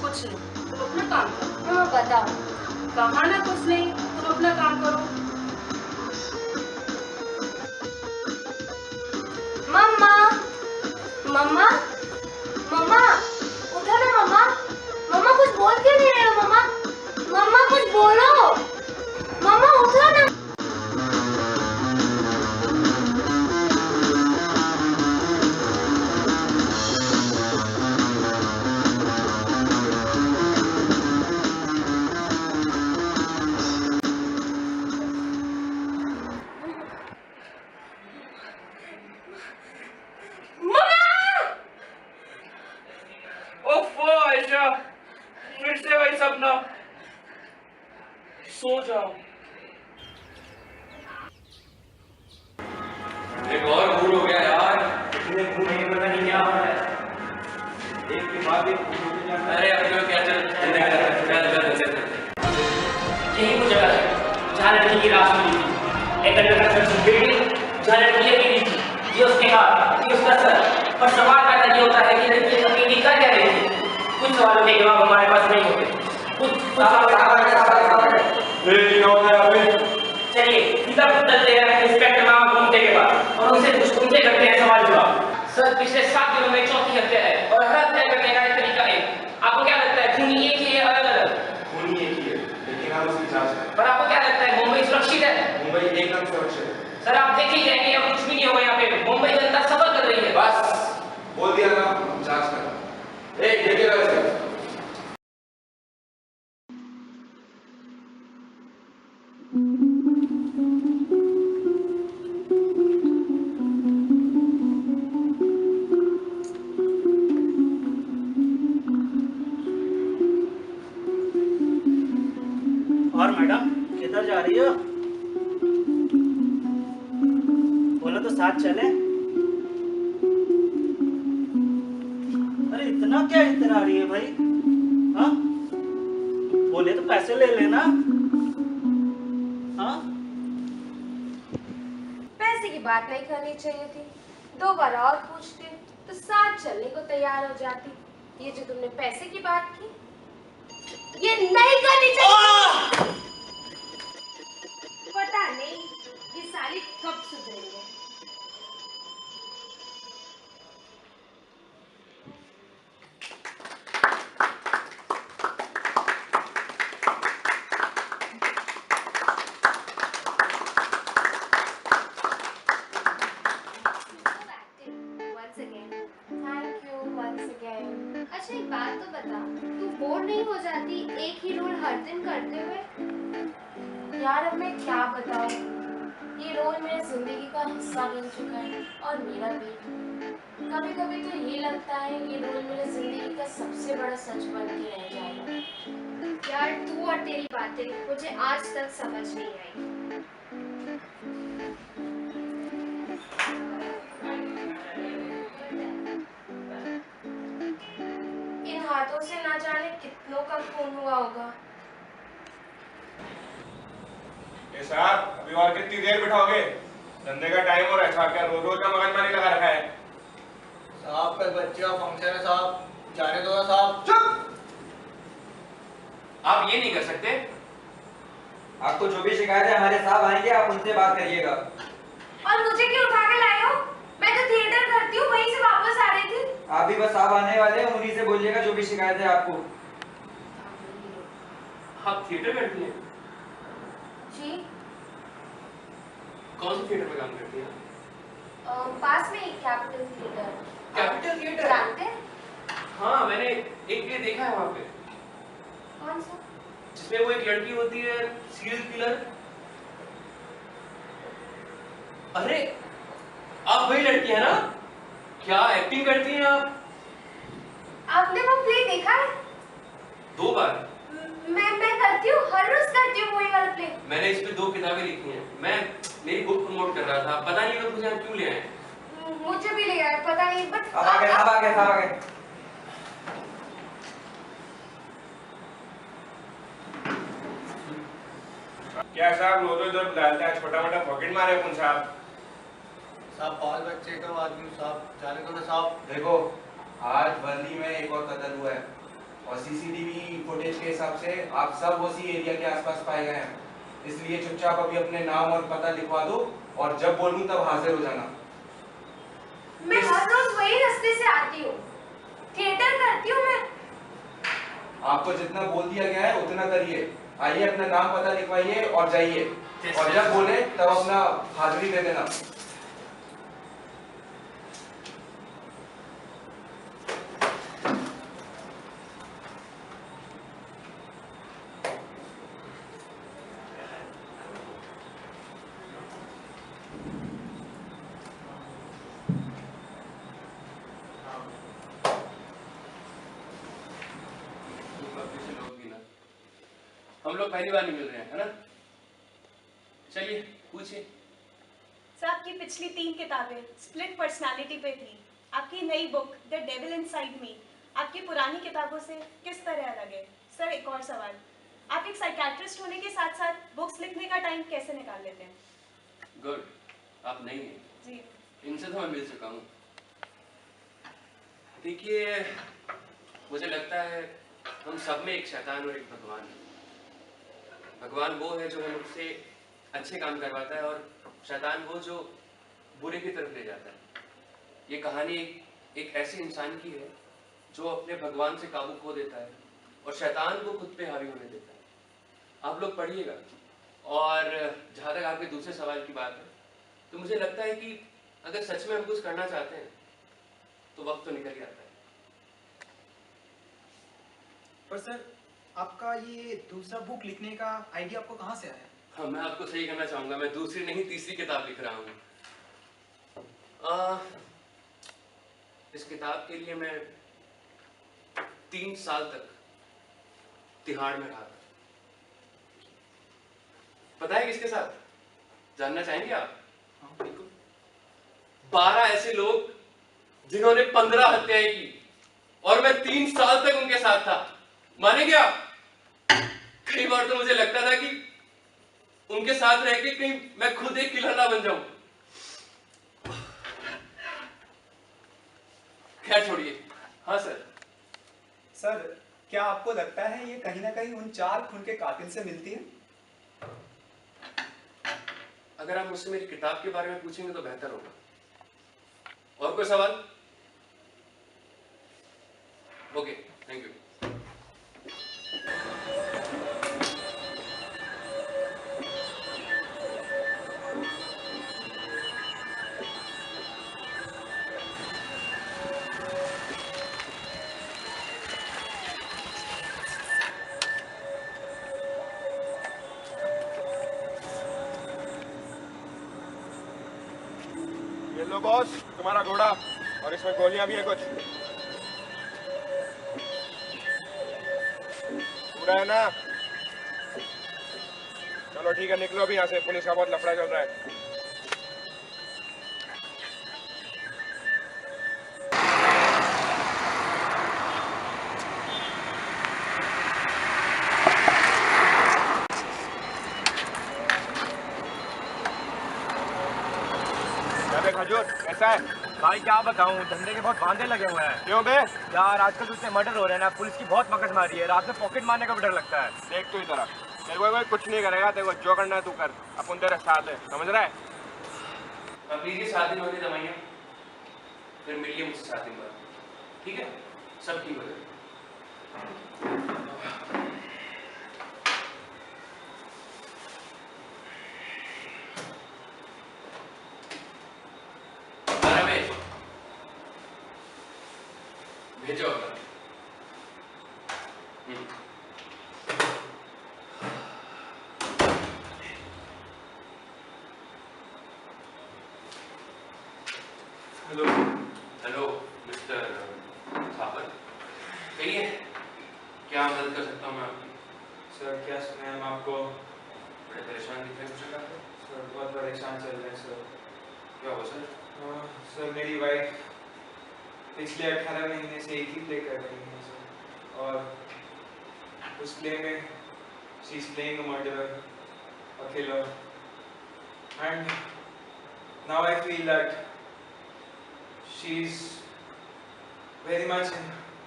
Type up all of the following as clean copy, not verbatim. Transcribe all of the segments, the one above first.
कुछ नहीं, तुम अपना काम करो। हाँ बताओ। कहा ना कुछ नहीं, तुम अपना काम करो। मम्मा मम्मा मम्मा उठो ना मम्मा। मम्मा कुछ बोल क्यों नहीं रहे हो मम्मा? मम्मा कुछ बोलो। मम्मा उठो ना। ओफो आयशा, फिर से वही सपना। सो जाओ। एक और भूल हो गया यार, इतने भूल नहीं पता नहीं क्या हो रहा है, एक के बाद एक भूल होते जाना। अरे अब जो क्या चल यही वो जगह है जहाँ लड़की की लाश मिली थी। एक अंडर कंस्ट्रक्शन बिल्डिंग जहाँ लड़की अकेली थी, ये उसके हाथ, ये उसका सर। और सवाल पैदा ये होता है कि लड़की अकेली कर क्या रही थी। कुछ सवालों के जवाब हमारे पास नहीं होते। चलिए सीधा चलते हैं इंस्पेक्टर मामा घूमते के बाद और उनसे कुछ घूमते करते हैं सवाल जवाब। सर पिछले 7 दिनों में चौथी हत्या है और हर हत्या करने का एक तरीका है। आपको क्या लगता है खूनी एक ही है अलग अलग? खूनी एक ही है, लेकिन हम उसकी जांच करें। पर आपको क्या लगता है मुंबई सुरक्षित है? मुंबई एकदम सुरक्षित है। सर आप देख ही जाएंगे अब कुछ भी नहीं होगा यहाँ पे। मुंबई जनता सफर कर रही है। बस बोल दिया ना, हम जांच करें। एक देखे रहे और मैडम किधर जा रही हो? बोलो तो साथ चले। अरे इतना क्या इतना रही है भाई? हाँ बोले तो पैसे ले लेना। हाँ पैसे की बात नहीं करनी चाहिए थी, 2 बार और पूछते तो साथ चलने को तैयार हो जाती। ये जो तुमने पैसे की बात की, ये नहीं करनी चाहिए। पता नहीं ये साली कब सुधरेंगे। Once again, thank you once again. अच्छा एक बात तो बता, तू बोर नहीं हो जाती एक ही रोल हर दिन करते हुए? यार अब मैं क्या बताऊं, ये रोल मेरे जिंदगी का हिस्सा बन चुका है और मेरा भी। कभी कभी तो ये लगता है ये रोल मेरे जिंदगी का सबसे बड़ा सच बन के रह जाएगा। यार तू और तेरी बातें मुझे आज तक समझ नहीं आई। इन हाथों से ना जाने कितनों का खून हुआ होगा। ये साहब, अभी और कितनी देर बिठाओगे? धंधे का टाइम हो रहा है, साहब क्या रोज रोज का मगजमारी लगा रखा है? साहब कल बच्चे का फंक्शन है साहब, जाने दो ना साहब। चुप! आप ये नहीं कर सकते। आपको जो भी शिकायत है हमारे साहब आएंगे, आप उनसे बात करिएगा। और मुझे क्यों उठा के लाए हो? मैं तो थिएटर करती हूँ, वहीं से वापस आ रही थी। आप भी बस साहब आने वाले हैं, उन्हीं से बोलिएगा जो भी शिकायत है आपको। आप थिएटर करती हैं? जी कौन से थिएटर में काम करती हैं? पास में ही कैपिटल थिएटर। कैपिटल थिएटर जानते हैं? हाँ मैंने एक प्ले देखा है वहाँ पे। कौन सा? जिसमें वो एक लड़की होती है सीरियल किलर। अरे आप वही लड़की है ना? क्या एक्टिंग करती हैं आप? आपने वो प्ले देखा है? 2 बार। मैं करती हूँ, हर रोज करती हूँ वही वाला प्ले। मैंने इस पे 2 किताबें लिखी हैं। मैं मेरी बुक प्रमोट कर रहा था, पता नहीं लोग मुझे यहाँ क्यों ले आए। मुझे भी ले आए, पता नहीं बट अब आ गए, अब आ गए, अब आ गए। क्या साहब रोज रोज जब डालते हैं छोटा मोटा पॉकेट मारे अपन साहब? साहब बाल बच्चे का आदमी साहब, जाने दो ना साहब। देखो आज वर्ली में एक और कत्ल हुआ है, और सीसीटीवी फुटेज के हिसाब से आप सब उसी एरिया के आसपास पाए गए हैं। इसलिए चुपचाप अभी अपने नाम और पता लिखवा दो और जब बोलूं तब हाजिर हो जाना। मैं हर रोज वही रास्ते से आती हूँ, थिएटर करती हूँ मैं। आपको जितना बोल दिया गया है उतना करिए। आइए अपना नाम पता लिखवाइए और जाइए, और जब बोले तब अपना हाजिरी दे देना। हम लोग पहली बार नहीं मिल रहे हैं, है ना? चलिए पूछिए। सर, आपकी पिछली 3 किताबें स्प्लिट पर्सनालिटी पे थी। आपकी नई book the devil inside me आपकी पुरानी किताबों से किस तरह अलग है? सर, एक और सवाल, आप एक साइकियाट्रिस्ट होने के साथ साथ बुक्स लिखने का टाइम कैसे निकाल लेते हैं? गुड, आप नहीं हैं जी। इनसे तो मैं मिल चुका हूँ। देखिए, मुझे लगता है हम सब में एक शैतान और एक भगवान है। भगवान वो है जो हमसे अच्छे काम करवाता है और शैतान वो जो बुरे की तरफ ले जाता है। ये कहानी एक ऐसे इंसान की है जो अपने भगवान से काबू खो देता है और शैतान को खुद पे हावी होने देता है। आप लोग पढ़िएगा। और जहाँ तक आपके दूसरे सवाल की बात है, तो मुझे लगता है कि अगर सच में हम कुछ करना चाहते हैं तो वक्त तो निकल ही आता है। पर सर, आपका ये दूसरा बुक लिखने का आइडिया आपको कहाँ से आया? हाँ, मैं आपको सही करना चाहूँगा, मैं दूसरी नहीं तीसरी किताब लिख रहा हूँ। इस किताब के लिए मैं 3 साल तक तिहाड़ में रहा था। पता है किसके साथ? जानना चाहेंगे आप? हाँ, बिल्कुल। 12 ऐसे लोग जिन्होंने 15 हत्याएं की और मैं 3 साल तक उनके साथ था। मानेंगे आप? कई बार तो मुझे लगता था कि उनके साथ रह के कहीं मैं खुद एक किलर ना बन जाऊं। खैर छोड़िए। हाँ सर। सर, क्या आपको लगता है ये कहीं ना कहीं उन 4 खून के कातिल से मिलती है? अगर आप मुझसे मेरी किताब के बारे में पूछेंगे तो बेहतर होगा। और कोई सवाल? Okay, thank you. ये लो बॉस, तुम्हारा घोड़ा, और इसमें गोलियां भी है कुछ। पूरा है ना? चलो ठीक है, निकलो अभी यहाँ से, पुलिस का बहुत लफड़ा चल रहा है। खजूर कैसा है भाई? क्या बताऊं, धंधे के बहुत वांदे लगे हुए हैं। क्यों बे? यार आजकल तो इतने मर्डर हो रहे हैं ना, पुलिस की बहुत मगज मारी है। रात में पॉकेट मारने का भी डर लगता है। देख तू इधर, तेरे को कोई कुछ नहीं करेगा, तेरे को जो करना है तू कर, अपन तेरे साथ है, समझ रहा है? अब लीजिए 7 दिन होने दवाइयाँ, फिर मिलिए मुझसे 7 दिन बाद, ठीक है? सब ठीक हो जाएगा। भेजो अपना। हेलो हेलो मिस्टर थापर, कहिए क्या मदद कर सकता हूँ मैं आपकी? सर क्या सुना है, हम आपको बड़े परेशान दिख रहे हैं मुझे। लगता है सर बहुत परेशान चल रहे हैं सर। क्या हुआ सर? सर मेरी वाइफ पिछले 18 महीने से एक ही प्ले कर रही है सर, और उस प्ले में she is playing a murderer, a killer, and now I feel that she is very much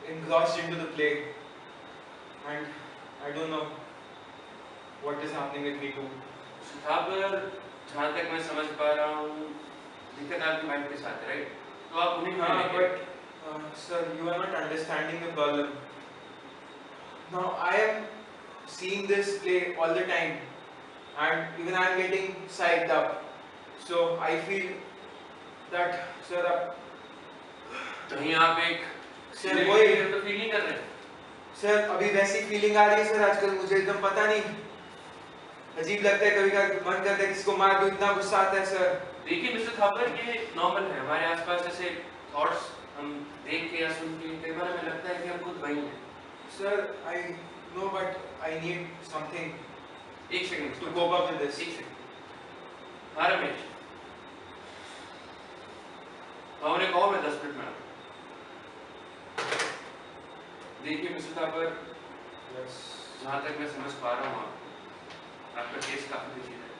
engrossed into the play and I don't know what is happening with me too. शिखावर, जहाँ तक मैं समझ पा रहा हूँ, दिक्कत आपकी माइंड के साथ है, राइट? तो आप उन्हीं को लेंगे। But sir, you are not understanding the problem. Now I am seeing this play all the time, and even I am getting psyched up. So I feel that sir, कहीं आप एक सर वही तो फील नहीं कर रहे? Sir अभी वैसी फीलिंग आ रही है सर आजकल मुझे एकदम पता नहीं, अजीब लगता है, कभी कभी मन करता है किसी को मार दूं, इतना गुस्सा आता है सर। देखिए मिस्टर थापर, ये नॉर्मल है, हमारे आसपास जैसे थॉट्स हम देख के या सुन के कई बार हमें लगता है कि हम खुद वही हैं। Sir I know but I need something, एक second to cope up with this. एक सेकंड। हाँ रमेश, हमने कहो मैं 10 मिनट में आता हूँ। देखिए मिस्टर थापर, जहाँ तक मैं समझ पा रहा हूँ आपका केस काफी पेचीदा है,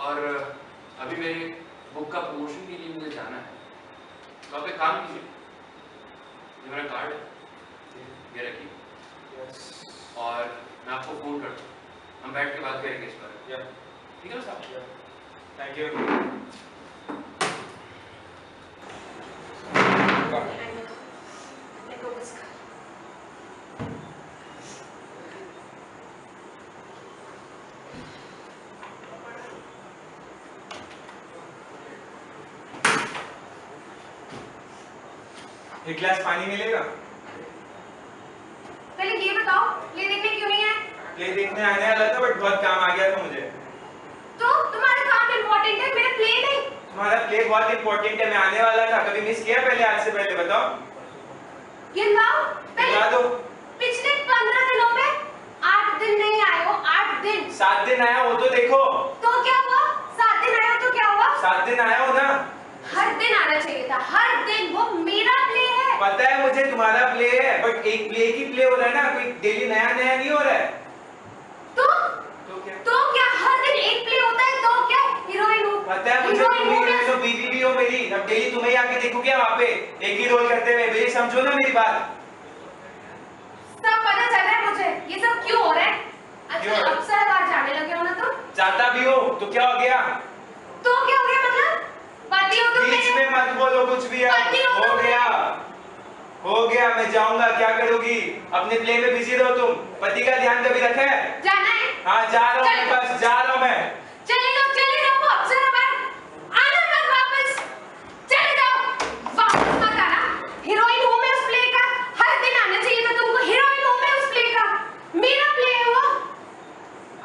और अभी मेरे बुक का प्रमोशन के लिए मुझे जाना है, तो आप एक काम कीजिए, ये मेरा कार्ड है, ये रखिए, और मैं आपको फोन करता हूँ, हम बैठ के बात करेंगे इस पर। ठीक है ना साहब? Thank you. एक गिलास पानी मिलेगा? पहले ये बताओ, प्ले देखने क्यों नहीं है? प्ले देखने आने वाला था बट बहुत काम आ गया था मुझे। तो तुम्हारा काम इम्पोर्टेंट है, मेरा प्ले नहीं। तुम्हारा प्ले बहुत इम्पोर्टेंट है, मैं आने वाला था, कभी मिस किया पहले आज से पहले बताओ? गिनवाओ गिनवा दो। पिछले 15 दिनों में 8 दिन नहीं आए हो, 8 दिन। 7 दिन आया वो तो देखो। तो क्या हुआ? 7 दिन आया तो क्या हुआ? 7 दिन आया हो ना। हर दिन आना चाहिए था, हर दिन। वो मेरा प्ले है। पता है मुझे तुम्हारा प्ले है, बट एक प्ले की प्ले हो रहा है ना, कोई डेली नया नया नहीं हो रहा है। तो क्या हर दिन एक प्ले होता है? तो क्या हीरोइन हूँ? पता है मुझे, तुम हीरोइन हो, बीवी भी हो मेरी, अब डेली तुम्हें आके देखो क्या वहाँ पे एक ही रोल करते हुए, मेरी समझो ना मेरी बात। सब पता चल रहा है मुझे, ये सब क्यों हो रहा है? अच्छा अक्सर बार जाने लगे हो ना तुम? जाता भी हो तो क्या हो गया? तो क्या हो गया मतलब? पति हो तुम? बीच में मत बोलो कुछ भी। हो गया, हो गया, मैं जाऊंगा, क्या करोगी? अपने प्ले में बिजी रहो तुम, पति का ध्यान कभी रखा है? जाना है? हाँ जा रहा हूँ, बस जा रहा हूँ मैं। चले जाओ वो अक्सर बार आना मत वापस, चले जाओ, वापस मत आना। हीरोइन हूँ मैं उस प्ले का, हर दिन आना चाहिए था तुमको। हीरोइन हूँ मैं उस प्ले का, मेरा प्ले है वो।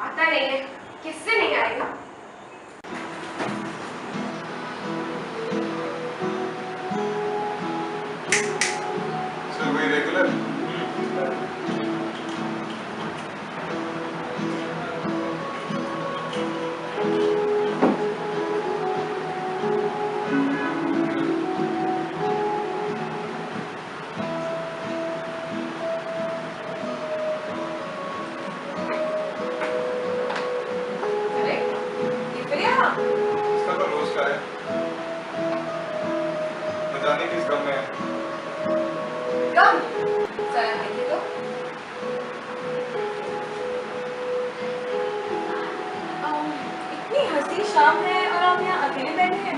आता नहीं है, किससे नहीं आएगा? So we regular? इसका तो रोज का है, न जाने किस गम में है। कम जरा देखिए तो। इतनी हंसी शाम है और आप यहाँ अकेले बैठे हैं।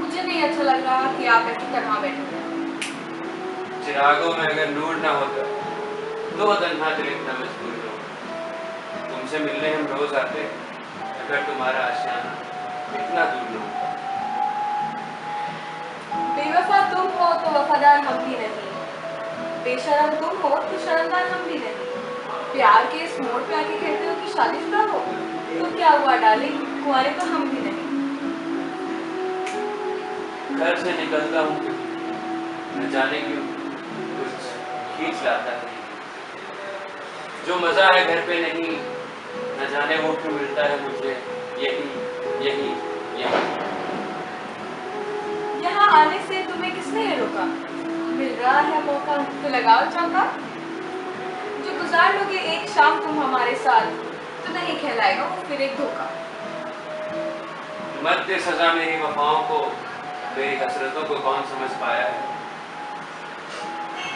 मुझे नहीं अच्छा लग रहा कि आप ऐसी तन्हा बैठे हैं। चिरागों में अगर नूर ना होता तो तन्हा दिल इतना मजबूर न होता। तुमसे मिलने हम रोज आते, अगर तुम्हारा आशियाना इतना दूर न होता। बेवफा तुम हो तो वफादार हम भी नहीं, बेशरम तुम हो तो शर्मदार हम भी नहीं। प्यार के इस मोड़ पे आके कहते हो कि शादीशुदा हो, तो क्या हुआ डार्लिंग, कुंवारे तो हम भी नहीं। घर से निकलता हूँ न जाने क्यों कुछ खींच लाता है। जो मजा है घर पे नहीं, न जाने वो क्यों मिलता है मुझे यही यही यही। यहाँ आने से तुम्हें किसने ये रोका? मिल रहा है मौका तो लगाओ चौका। जो गुजार लोगे एक शाम तुम हमारे साथ, तो नहीं कहलाएगा वो फिर एक धोखा। मत दे सजा मेरी वफाओं को, मेरी हसरतों को कौन समझ पाया है।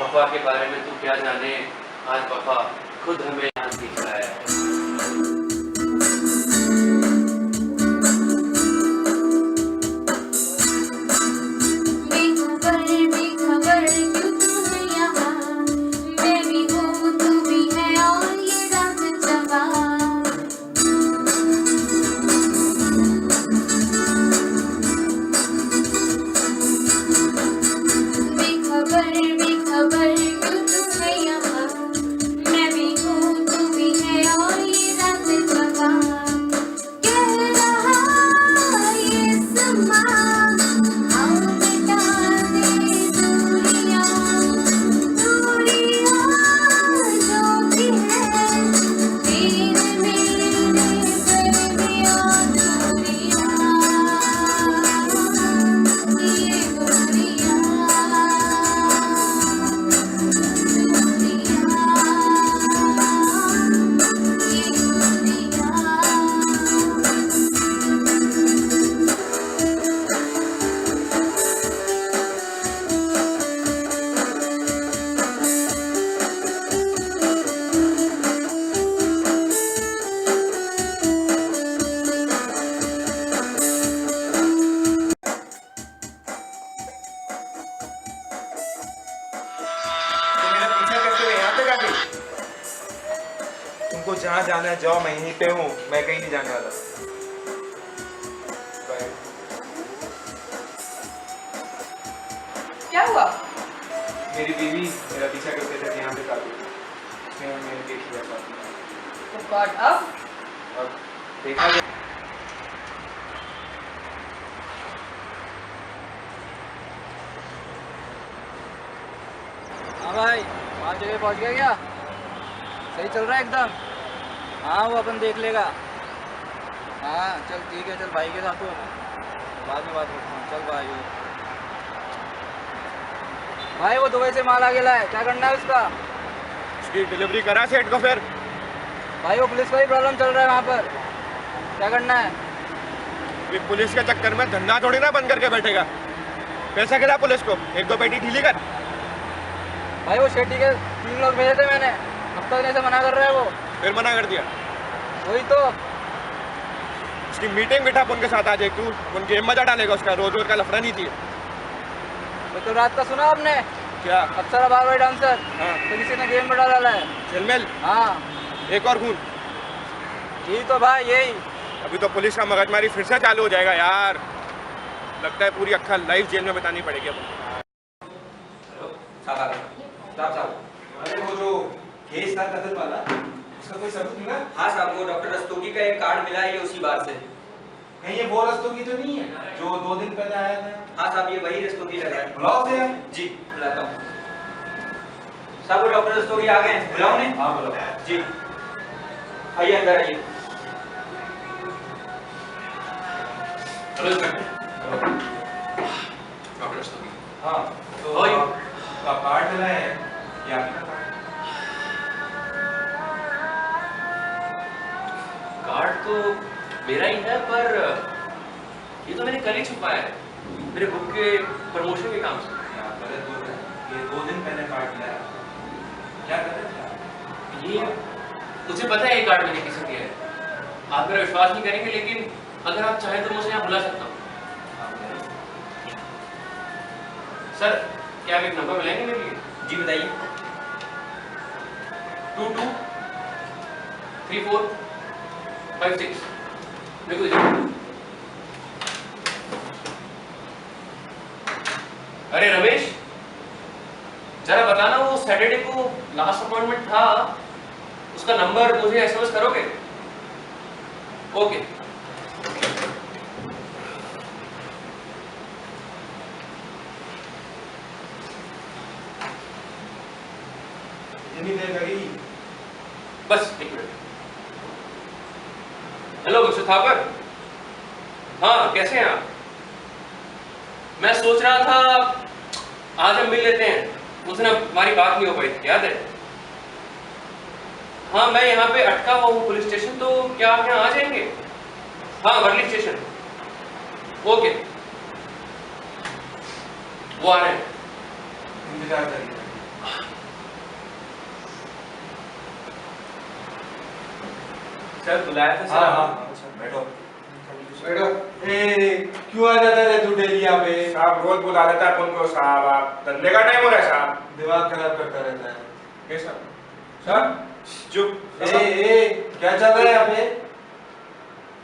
वफा के बारे में तू क्या जाने, आज वफा खुद हमें यहाँ दिखलाया है। तुमको जहाँ जाना है जाओ, मैं यहीं पे हूँ, मैं कहीं नहीं जाने वाला। बाय। क्या हुआ? मेरी बीवी मेरा पीछा करते थे यहाँ पे काफी, उसने मैंने देख लिया था। Oh God, अब देखा जाए। हाँ भाई, 5 जगह पहुँच गया क्या? सही चल रहा है एकदम? हाँ वो अपन देख लेगा। हाँ चल ठीक है, चल भाई के साथ हो, बाद में बात करता हूँ। चल भाई, भाई वो दुबई से माल आ गया है, क्या करना है उसका? उसकी डिलीवरी करा सेठ को फिर। भाई वो पुलिस का ही प्रॉब्लम चल रहा है वहाँ पर, क्या करना है? ये पुलिस के चक्कर में धंधा थोड़ी ना बंद करके बैठेगा। पैसा खिला पुलिस को, 1-2 पेटी ढीली कर। भाई वो शेट्टी के 3 लोग भेजे थे मैंने, अब तक ऐसे मना कर रहा है वो। फिर मना कर दिया? वही तो। उसकी मीटिंग बिठा उनके साथ आ जाए, तू उन गेम मजा डालेगा उसका, रोज रोज का लफड़ा नहीं चाहिए। तो रात का सुना आपने? क्या? अप्सरा बार बार डांसर। हाँ। तो किसी ने गेम में डाला है। झलमेल? हाँ। एक और खून? यही तो भाई, यही। अभी तो पुलिस का मगजमारी फिर से चालू हो जाएगा यार। लगता है पूरी अक्खा लाइफ जेल में बितानी पड़ेगी अब। अरे वो जो केस था कत्ल वाला, उसका कोई सबूत मिला? हाँ साहब, वो डॉक्टर रस्तोगी का एक कार्ड मिला है, ये उसी बार से। कहीं ये वो रस्तोगी तो नहीं है जो 2 दिन पहले आया था? हाँ साहब, ये वही रस्तोगी लग रहा है। बुलाओ उसे। जी बुलाता हूँ साहब। वो डॉक्टर रस्तोगी आ गए हैं, बुलाओ उन्हें। हाँ बुलाओ। जी आइए, अंदर आइए। डॉक्टर रस्तोगी। हाँ तो आपका कार्ड मिला है या? कार्ड तो मेरा ही है, पर ये तो मैंने कल ही छुपाया है मेरे बुक के प्रमोशन के काम से। गलत बोल रहे हैं, ये 2 दिन पहले कार्ड मिला है। क्या कर रहे थे? ये मुझे पता है ये कार्ड मैंने किसे दिया है। आप मेरा विश्वास नहीं करेंगे, लेकिन अगर आप चाहें तो मुझे यहाँ बुला सकता हूँ। सर क्या आप एक नंबर मिलाएंगे मेरे लिए? जी बताइए। 223456 बिल्कुल। अरे रमेश, जरा बताना वो सैटरडे को लास्ट अपॉइंटमेंट था, उसका नंबर मुझे एसएमएस करोगे? ओके। कितनी देर लगेगी? बस 1 मिनट। Hello mister Thapar. हाँ कैसे हैं आप? मैं सोच रहा था आज हम मिल लेते हैं, उस दिन हमारी बात नहीं हो पाई, याद है? हाँ मैं यहाँ पे अटका हुआ हूँ पुलिस स्टेशन, तो क्या आप यहाँ आ जाएंगे? हाँ वर्ली स्टेशन। ओके वो आ रहे हैं। इंतजार करिए। सर बुलाया था सर। हाँ हाँ बैठो बैठो। क्यों आ जाता है तू डेली यहाँ पे? साहब रोज बुला लेता है अपन को साहब, आप धंधे का टाइम हो रहा है साहब। दिमाग खराब करता रहता है। ये सर सर चुप। क्या चल रहा है यहाँ पे?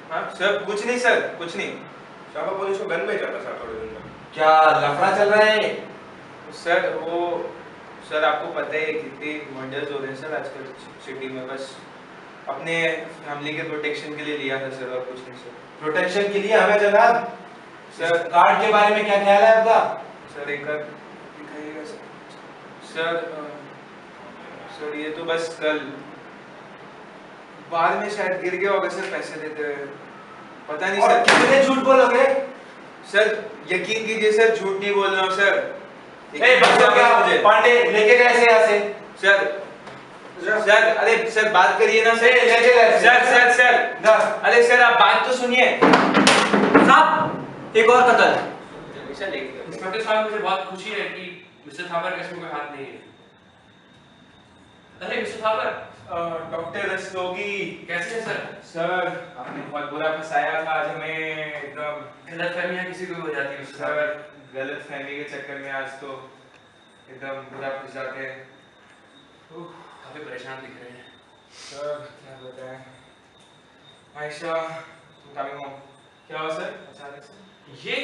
हाँ सर कुछ नहीं सर, कुछ नहीं। साहब पुलिस को गन भेजा था साहब थोड़े दिन में। क्या लफड़ा चल रहा है? सर वो सर आपको पता है कितने मर्डर्स हो रहे हैं सर आजकल सिटी में, बस अपने फैमिली के प्रोटेक्शन के लिए लिया था सर, और कुछ नहीं सर। प्रोटेक्शन के लिए हमें जनाब? सर कार्ड के बारे में क्या ख्याल है आपका? सर एक बार दिखाइएगा सर। सर ये तो बस कल बाद में शायद गिर गया होगा सर पैसे देते हुए, पता नहीं सर। कितने झूठ बोलोगे? सर यकीन कीजिए सर, झूठ नहीं बोल रहा हूँ सर। मुझे पांडे लेके गए से यहाँ से? सर अरे सर बात करिए ना सर। लेके गए सर अरे सर आप बात तो सुनिए। साहब एक और कत्ल। इंस्पेक्टर साहब मुझे बहुत खुशी है कि मिस्टर थापर का इसमें कोई हाथ नहीं है। अरे मिस्टर थापर। डॉक्टर रस्तोगी कैसे हैं सर? सर आपने बहुत बुरा फंसाया था आज हमें, एकदम गलतफहमियां किसी को भी हो जाती है सर। गलत फहमी के चक्कर में आज तो एकदम बुरा फंस जाते हैं। काफी परेशान दिख रहे हैं सर। क्या बताएं आयशा कमिंग होम। क्या हुआ सर अचानक से? ये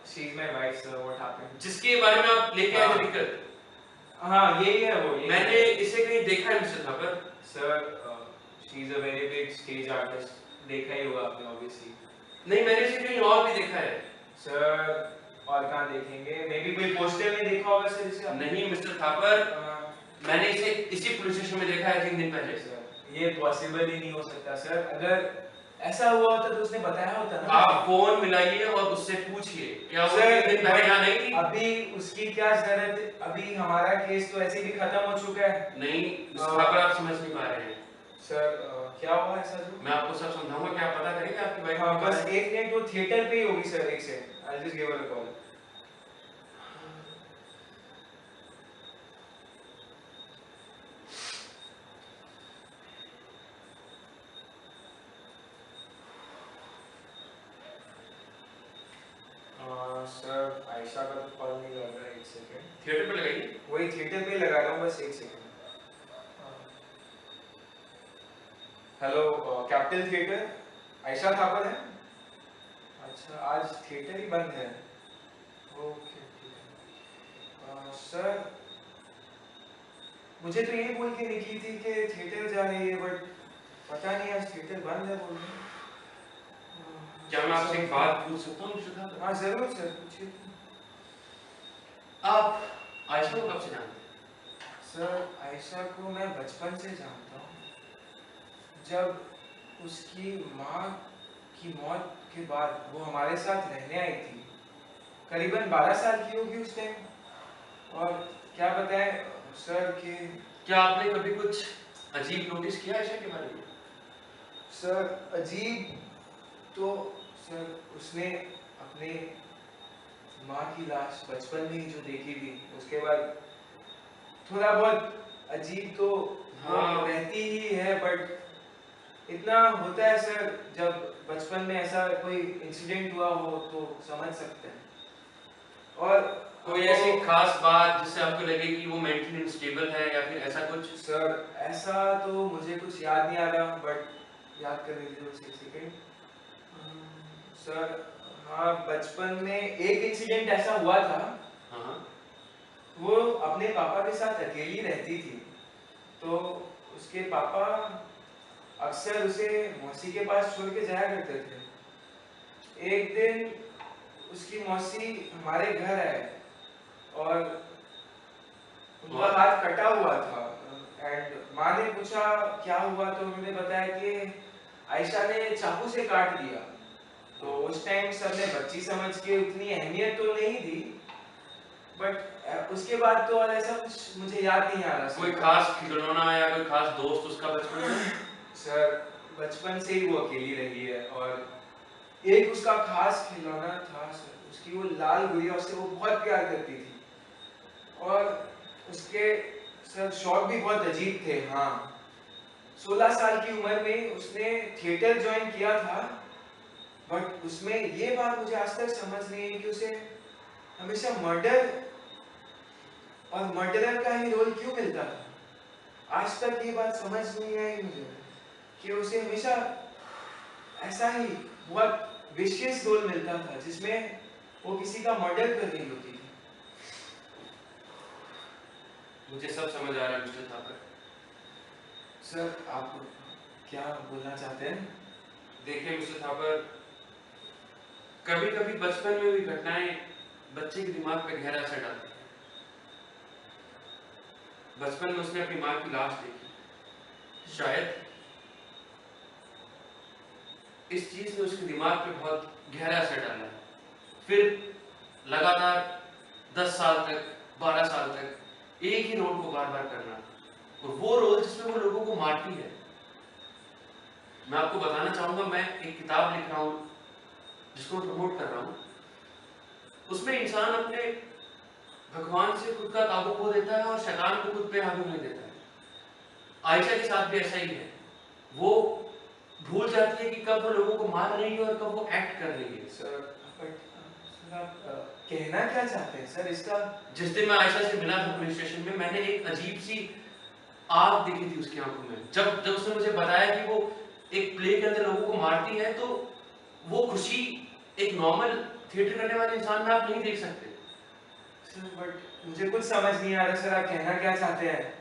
she is my wife sir, what happened? जिसके बारे में आप लेके आए थे दिक्कत? हाँ यही है वो। मैंने इसे कहीं देखा है mister Thapar. Sir she is a very big stage artist, देखा ही होगा आपने ऑब्वियसली। नहीं मैंने इसे कहीं और भी देखा है सर। और कहाँ देखेंगे? मे बी कोई पोस्टर में देखा होगा सर इसे। नहीं मिस्टर थापर, मैंने इसे इसी पुलिस स्टेशन में देखा है 3 दिन पहले। सर ये पॉसिबल ही नहीं हो सकता सर, अगर ऐसा हुआ होता तो उसने बताया होता ना। आप फोन मिलाइए और उससे पूछिए क्या वो 3 दिन पहले यहाँ नहीं थी? अभी उसकी क्या जरूरत है? अभी हमारा केस तो ऐसे भी खत्म हो चुका है। नहीं मिस्टर थापर आप समझ नहीं पा रहे हैं सर। क्या हुआ ऐसा जो? मैं आपको सब समझाऊंगा, क्या आप पता करेंगे आपकी वाइफ? हाँ बस एक मिनट, वो थिएटर पे ही होगी सर, एक से I just give her a call. Sir Ayesha का तो कॉल नहीं लग रहा है, एक सेकंड। थिएटर पे लगाइए। वही थिएटर पे लगा रहा हूँ, बस एक second. Hello capital theatre, Ayesha Thapar है? अच्छा आज थिएटर ही बंद है। ओके सर मुझे तो ये बोल के निकली थी कि थिएटर जा रही है, बट पता नहीं आज थिएटर बंद है बोल रही। क्या मैं आपसे एक बात पूछ सकता हूँ मिस्टर थापर? हाँ जरूर सर पूछिए। आप आयशा को कब से जानते हैं? सर आयशा को मैं बचपन से जानता हूँ। जब उसकी माँ की मौत के बाद वो हमारे साथ रहने आई थी, करीबन 12 साल की होगी उस टाइम। और क्या बताएं सर कि क्या आपने कभी कुछ अजीब नोटिस किया आयशा के बारे में? सर अजीब तो सर उसने अपने माँ की लाश बचपन में ही जो देखी थी, उसके बाद थोड़ा बहुत अजीब तो हाँ रहती ही है, बट इतना होता है सर जब बचपन में ऐसा कोई इंसिडेंट हुआ हो तो समझ सकते हैं। और कोई ऐसी खास बात जिससे आपको लगे कि वो मेंटली अनस्टेबल है या फिर ऐसा कुछ? सर ऐसा तो मुझे कुछ याद नहीं आ रहा, बट याद कर लीजिए उसे एक सेकंड। सर हाँ बचपन में एक इंसिडेंट ऐसा हुआ था। हाँ वो अपने पापा के साथ अकेली रहती थी, तो उसके पापा अक्सर उसे मौसी के पास छोड़ के जाया करते थे। एक दिन उसकी मौसी हमारे घर आए और उनका हाथ कटा हुआ था, एंड माँ ने पूछा क्या हुआ, तो उन्होंने बताया कि आयशा ने चाकू से काट दिया। तो उस टाइम सबने बच्ची समझ के उतनी अहमियत तो नहीं दी, बट उसके बाद तो और ऐसा कुछ मुझे याद नहीं आ रहा। कोई खास खिलौना या कोई खास दोस्त उसका बचपन में? सर बचपन से ही वो अकेली रही है, और एक उसका खास खिलौना था सर, उसकी वो लाल गुड़िया, उससे वो बहुत प्यार करती थी। और उसके सर शौक भी बहुत अजीब थे। हाँ 16 साल की उम्र में उसने थिएटर ज्वाइन किया था, बट उसमें ये बात मुझे आज तक समझ नहीं है कि उसे हमेशा मर्डर और मर्डरर का ही रोल क्यों मिलता था। आज तक ये बात समझ नहीं आई मुझे कि उसे हमेशा ऐसा ही बहुत विशियस रोल मिलता था जिसमें वो किसी का मर्डर कर रही होती थी। मुझे सब समझ आ रहा है मिस्टर थापर। सर आप क्या बोलना चाहते हैं? देखिए मिस्टर थापर, कभी कभी बचपन में भी घटनाएं बच्चे के दिमाग पे गहरा असर डालती हैं। बचपन में उसने अपनी माँ की लाश देखी, शायद इस चीज ने उसके दिमाग पे बहुत गहरा असर डाला। फिर लगातार 10 साल तक 12 साल तक एक ही रोल को बार बार करना, और वो रोल जिसमें वो लोगों को मारती है। मैं आपको बताना चाहूंगा, मैं एक किताब लिख रहा हूँ जिसको प्रमोट कर रहा हूँ। उसमें इंसान अपने भगवान से खुद का काबू खो देता है और शैतान को खुद पे हावी होने देता है। आयशा के साथ भी ऐसा ही है। वो भूल जाती है कि कब वो लोगों को मार रही है और कब वो एक्ट कर रही है। सर आप कहना क्या चाहते हैं सर इसका? जिस दिन मैं आयशा से मिला था पुलिस स्टेशन में, मैंने एक अजीब सी आग देखी थी उसकी आंखों में। जब उसने मुझे बताया कि वो एक प्ले के अंदर लोगों को मारती है, तो वो खुशी एक नॉर्मल थिएटर करने वाले इंसान में आप नहीं देख सकते। सर बट मुझे कुछ समझ नहीं आ रहा सर, आप कहना क्या चाहते हैं?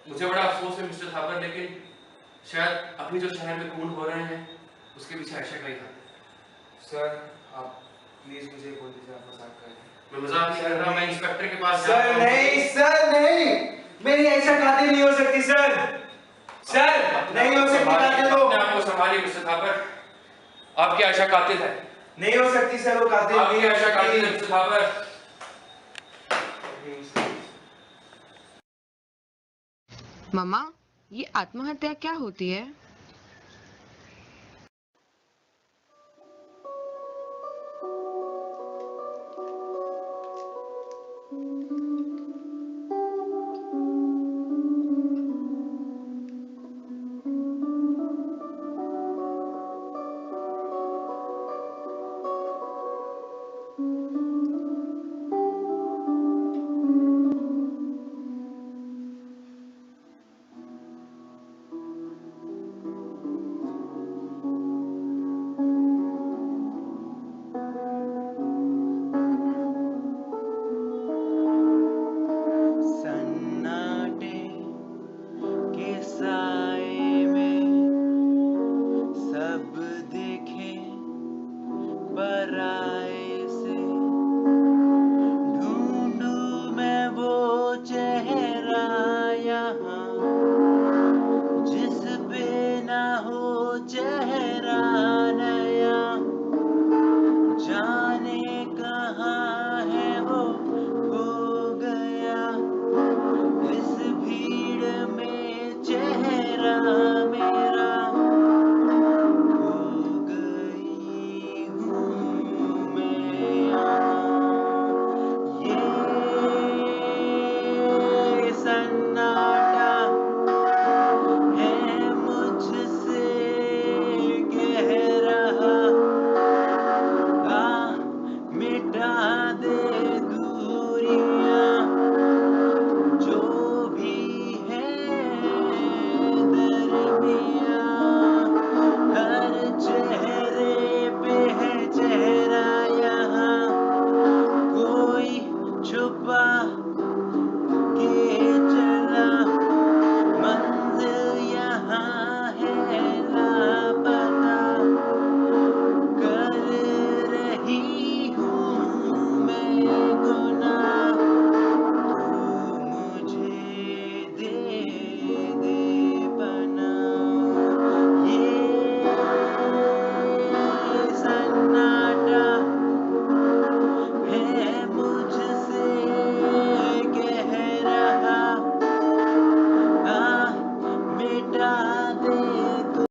मुझे बड़ा अफसोस है मिस्टर थापर, लेकिन शायद अभी जो शहर में खून हो रहे हैं उसके पीछे आयशा का ही हाथ है। सर आप प्लीज मुझे बोल दीजिए, आप मजाक कर रहे हैं। मैं मजाक नहीं कर रहा, मैं इंस्पेक्टर के पास सर नहीं, सर नहीं, मेरी आयशा कातिल नहीं हो सकती सर। सर नहीं हो सकती कातिल। अपने आप को संभालिए मिस्टर थापर, आपकी आयशा कातिल है। नहीं हो सकती सर, वो कातिल नहीं आपकी हो आयशा कातिल है सकती। मिस्टर थापर। मम्मा, ये आत्महत्या क्या होती है?